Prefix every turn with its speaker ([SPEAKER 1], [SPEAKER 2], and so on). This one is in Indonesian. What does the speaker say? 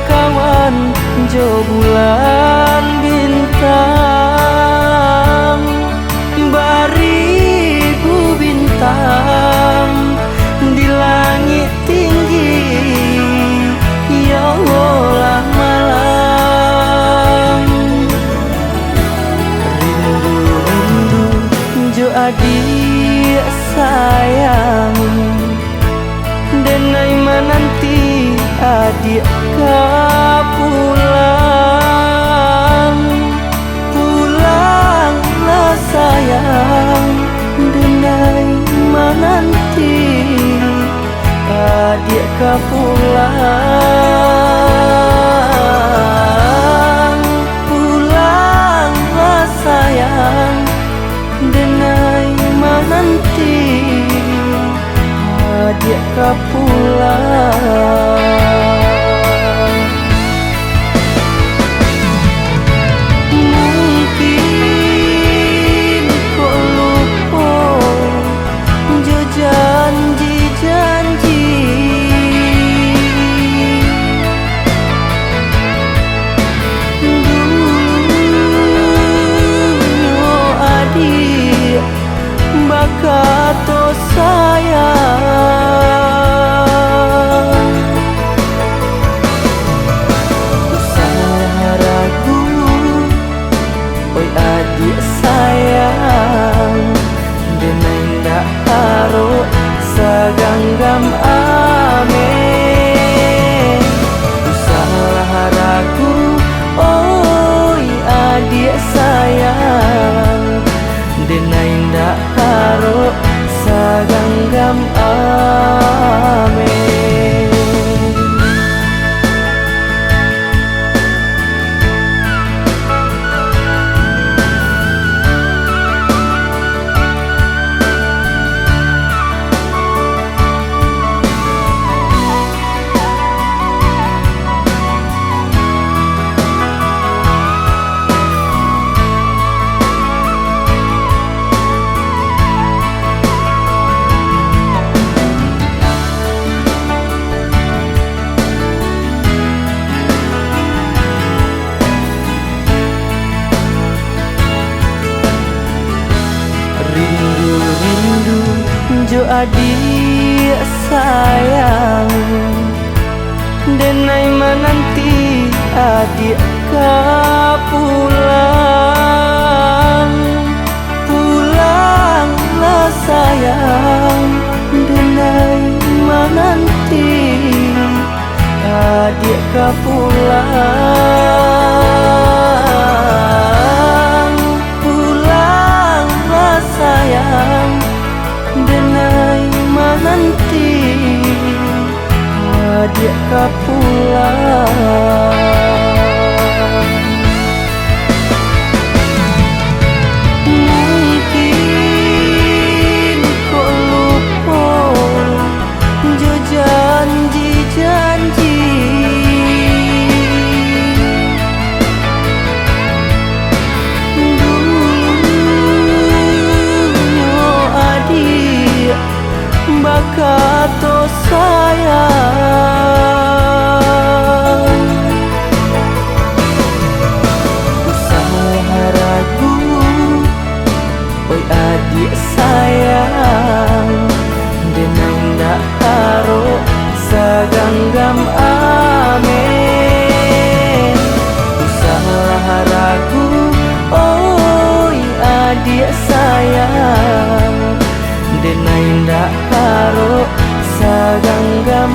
[SPEAKER 1] kawan jo bulan bintang, baribu bintang di langit tinggi, ya Allah malam. Rindu-rindu jo adik sayang, denai menanti adik pulang. Pulanglah sayang, denai menanti adik pulang. Pulanglah sayang, denai menanti adik pulang. Mungkin kau lupa jo janji-janji, dulu adik bakato sayang. Salah ragu, oi adik sayang, denai ndak haro saganggam amin. Salah ragu, oi adik sayang, denai ndak haro saganggam amin. Rindu-rindu jo adik sayang, denai menanti adik pulang. Pulanglah sayang, denai menanti adik pulang. Pulanglah sayang, denai menanti adik pulang. Mungkin kau lupa jo janji-janji, bakato sayang. Salah ragu, oi adik sayang, denai ndak haro saganggam amin. Salah ragu, oi adik sayang, denai ndak haro saganggam